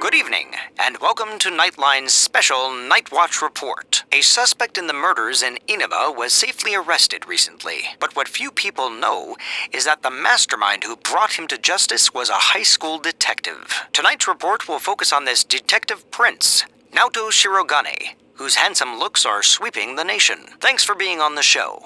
Good evening, and welcome to Nightline's special Night Watch report. A suspect in the murders in Inaba was safely arrested recently, but what few people know is that the mastermind who brought him to justice was a high school detective. Tonight's report will focus on this detective prince, Naoto Shirogane, whose handsome looks are sweeping the nation. Thanks for being on the show.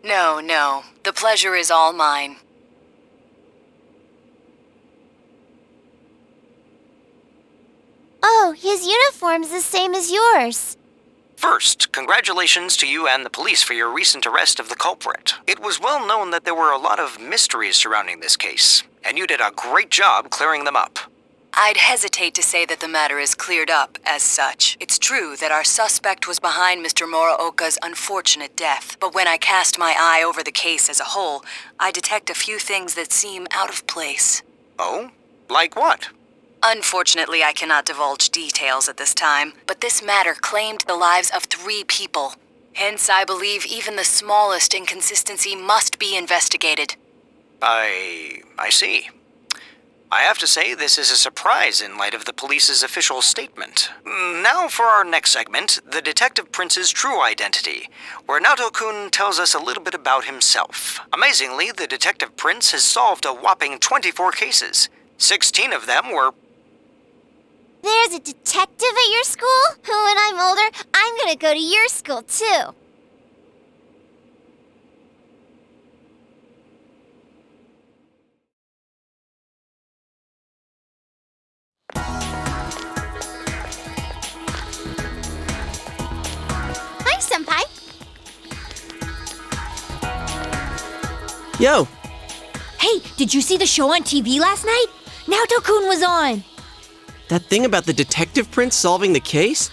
No. The pleasure is all mine. Oh, his uniform's the same as yours. First, congratulations to you and the police for your recent arrest of the culprit. It was well known that there were a lot of mysteries surrounding this case, and you did a great job clearing them up. I'd hesitate to say that the matter is cleared up as such. It's true that our suspect was behind Mr. Muraoka's unfortunate death, but when I cast my eye over the case as a whole, I detect a few things that seem out of place. Oh? Like what? Unfortunately, I cannot divulge details at this time, but this matter claimed the lives of 3 people. Hence, I believe even the smallest inconsistency must be investigated. I see. I have to say this is a surprise in light of the police's official statement. Now for our next segment, the Detective Prince's true identity, where Naoto-kun tells us a little bit about himself. Amazingly, the Detective Prince has solved a whopping 24 cases. 16 of them were... There's a detective at your school? When I'm older, I'm gonna go to your school, too. Hi, Senpai. Yo! Hey, did you see the show on TV last night? Naoto-kun was on. That thing about the detective prince solving the case?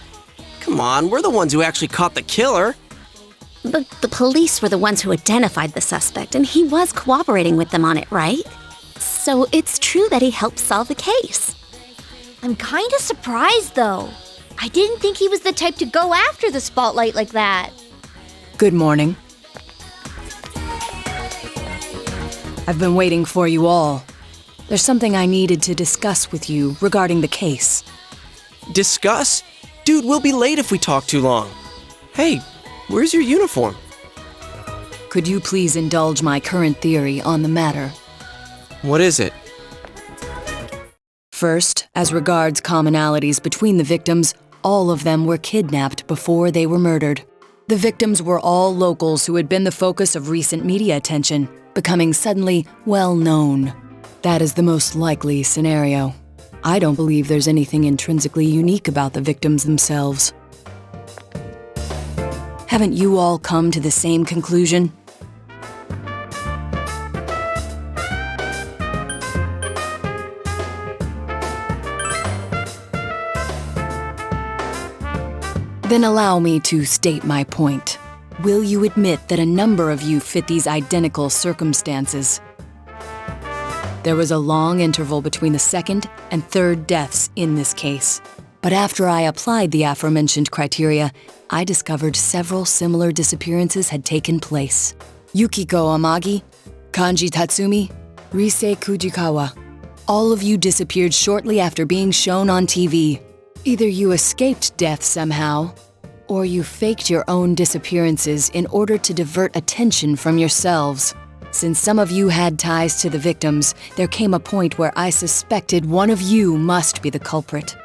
Come on, we're the ones who actually caught the killer. But the police were the ones who identified the suspect, and he was cooperating with them on it, right? So it's true that he helped solve the case. I'm kinda surprised, though. I didn't think he was the type to go after the spotlight like that. Good morning. I've been waiting for you all. There's something I needed to discuss with you regarding the case. Discuss? Dude, we'll be late if we talk too long. Hey, where's your uniform? Could you please indulge my current theory on the matter? What is it? First, as regards commonalities between the victims, all of them were kidnapped before they were murdered. The victims were all locals who had been the focus of recent media attention, becoming suddenly well-known. That is the most likely scenario. I don't believe there's anything intrinsically unique about the victims themselves. Haven't you all come to the same conclusion? Then allow me to state my point. Will you admit that a number of you fit these identical circumstances? There was a long interval between the second and third deaths in this case. But after I applied the aforementioned criteria, I discovered several similar disappearances had taken place. Yukiko Amagi, Kanji Tatsumi, Rise Kujikawa. All of you disappeared shortly after being shown on TV. Either you escaped death somehow, or you faked your own disappearances in order to divert attention from yourselves. Since some of you had ties to the victims, there came a point where I suspected one of you must be the culprit.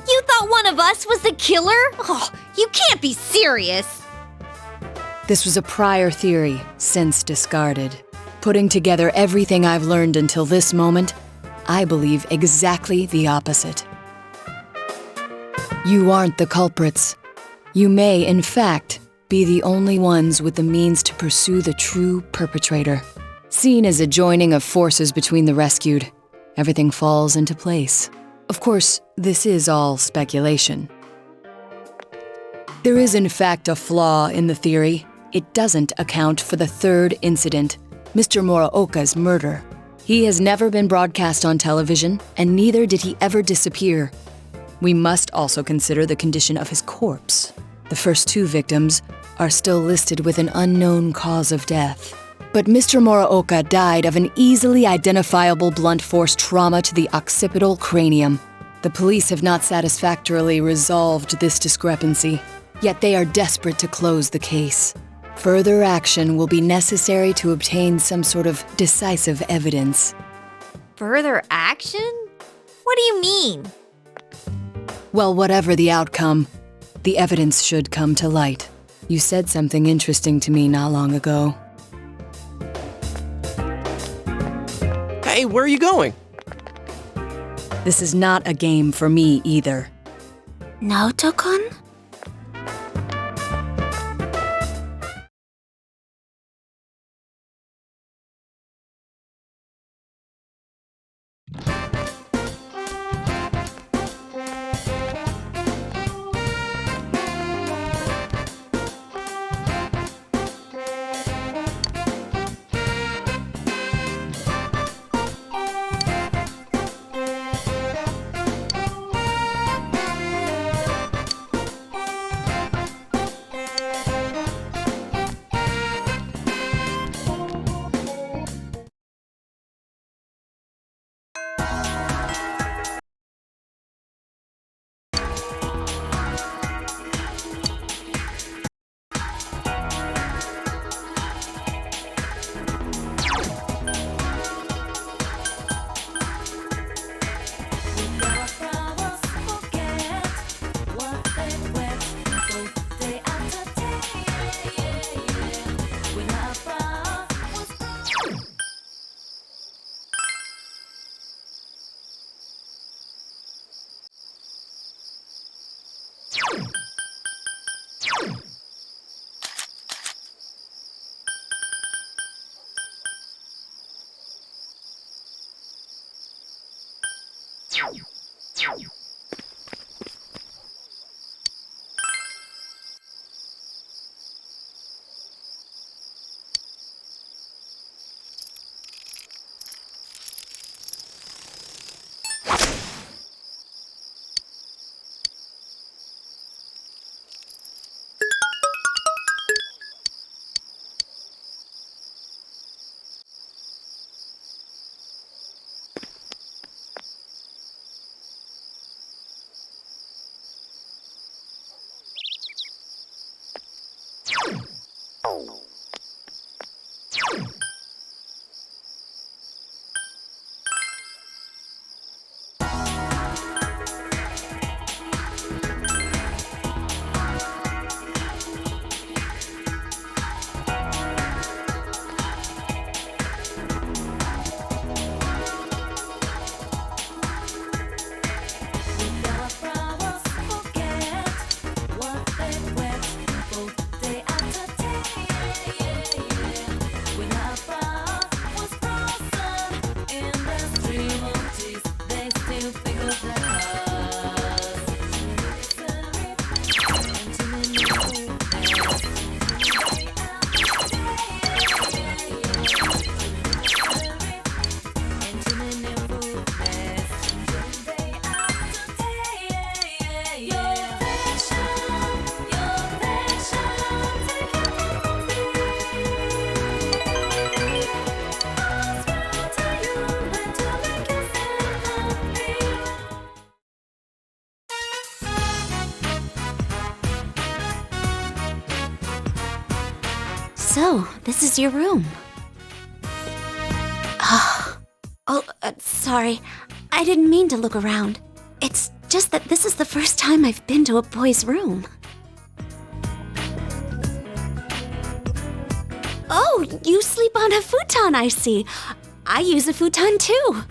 You thought one of us was the killer? Oh, you can't be serious. This was a prior theory, since discarded. Putting together everything I've learned until this moment, I believe exactly the opposite. You aren't the culprits. You may, in fact, be the only ones with the means to pursue the true perpetrator. Seen as a joining of forces between the rescued, everything falls into place. Of course, this is all speculation. There is in fact a flaw in the theory. It doesn't account for the third incident, Mr. Muraoka's murder. He has never been broadcast on television, and neither did he ever disappear. We must also consider the condition of his corpse. The first 2 victims are still listed with an unknown cause of death. But Mr. Muraoka died of an easily identifiable blunt force trauma to the occipital cranium. The police have not satisfactorily resolved this discrepancy, yet they are desperate to close the case. Further action will be necessary to obtain some sort of decisive evidence. Further action? What do you mean? Well, whatever the outcome, the evidence should come to light. You said something interesting to me not long ago. Hey, where are you going? This is not a game for me either. Naoto-kun? So, this is your room. Sorry. I didn't mean to look around. It's just that this is the first time I've been to a boy's room. Oh, you sleep on a futon, I see. I use a futon too.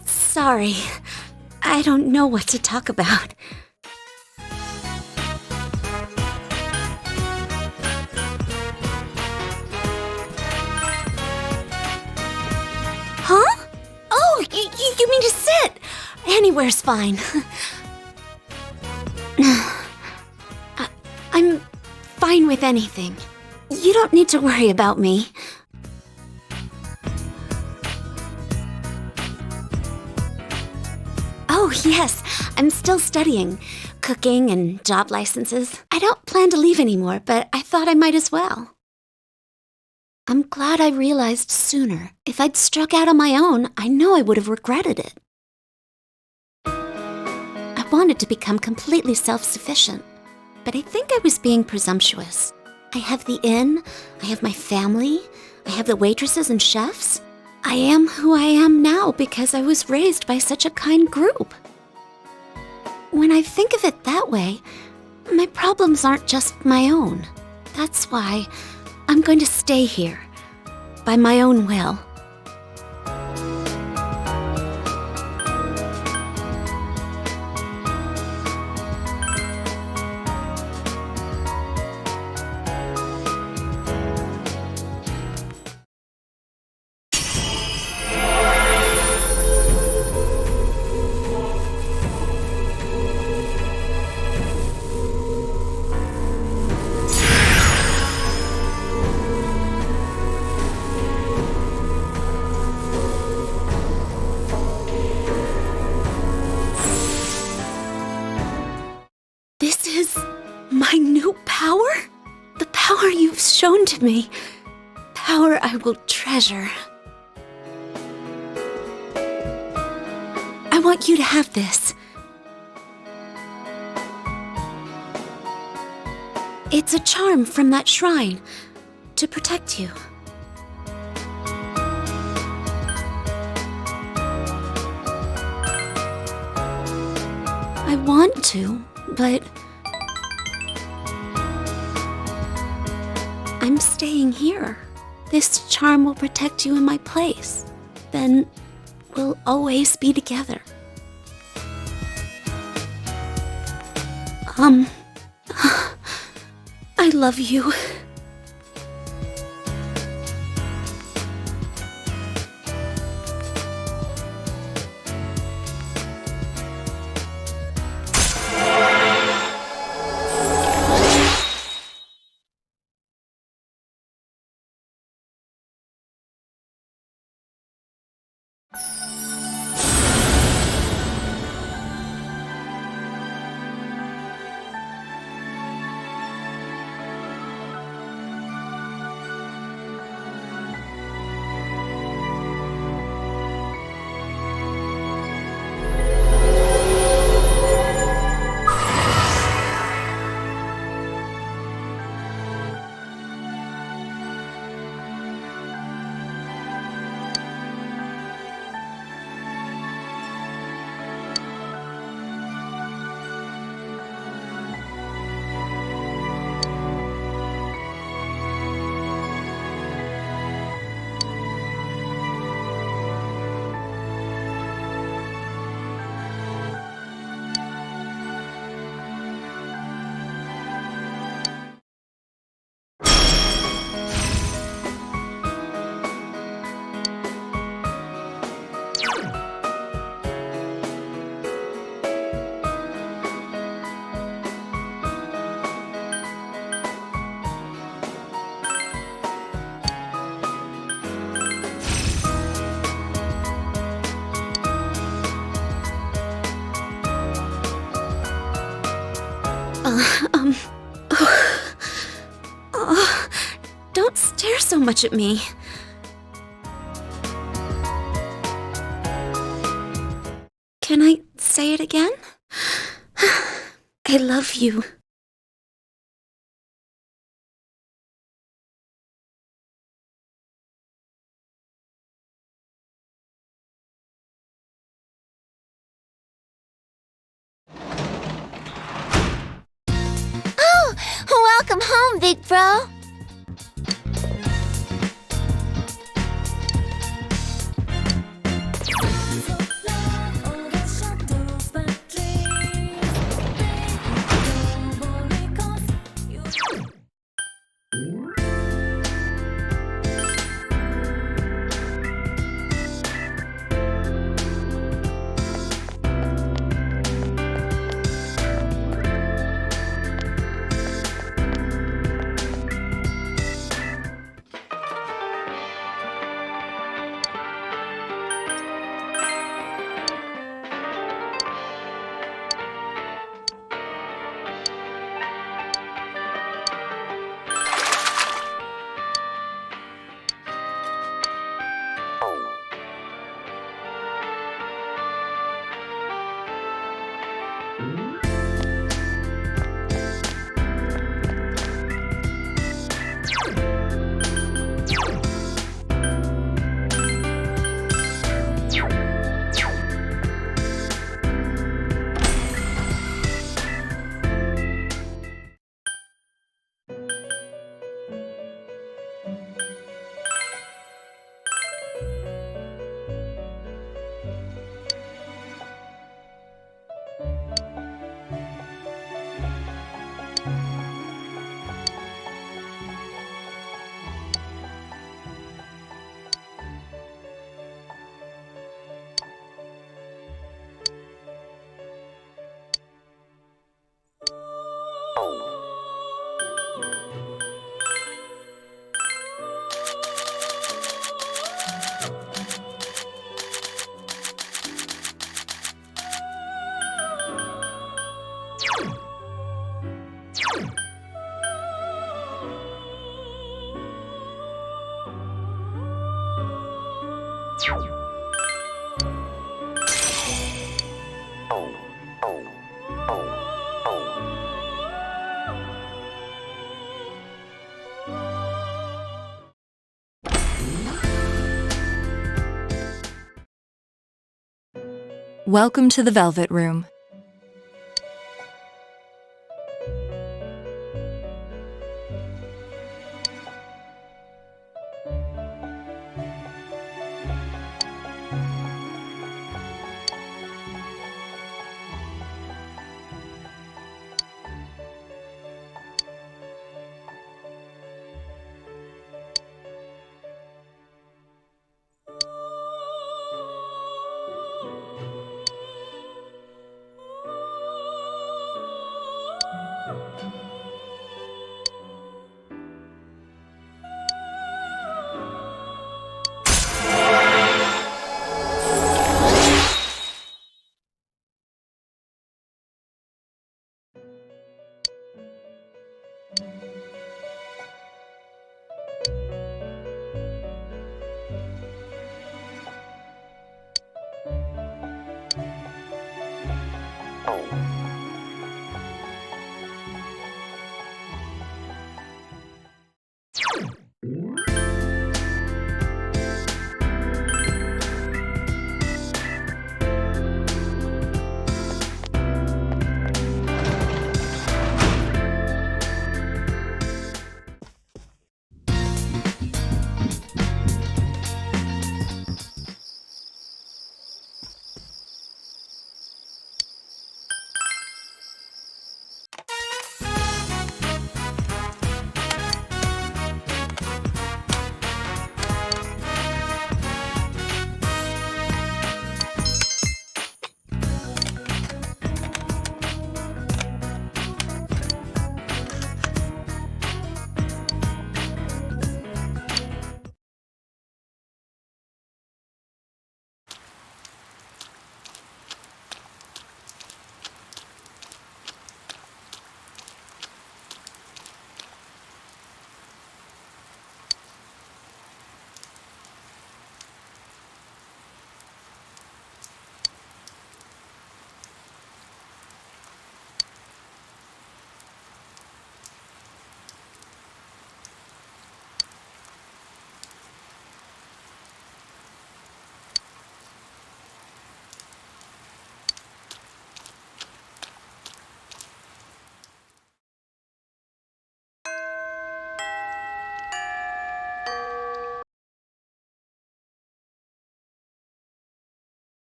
Sorry. I don't know what to talk about. Huh? Oh, you mean to sit? Anywhere's fine. I'm fine with anything. You don't need to worry about me. Oh, yes. I'm still studying. Cooking and job licenses. I don't plan to leave anymore, but I thought I might as well. I'm glad I realized sooner. If I'd struck out on my own, I know I would have regretted it. wanted to become completely self-sufficient. But I think I was being presumptuous. I have the inn, I have my family, I have the waitresses and chefs. I am who I am now because I was raised by such a kind group. When I think of it that way, my problems aren't just my own. That's why I'm going to stay here, by my own will. This is my new power? The power you've shown to me. Power I will treasure. I want you to have this. It's a charm from that shrine to protect you. I want to, but I'm staying here. This charm will protect you in my place. Then we'll always be together. I love you. Don't stare so much at me. Can I say it again? I love you. Welcome home, big bro. Welcome to the Velvet Room.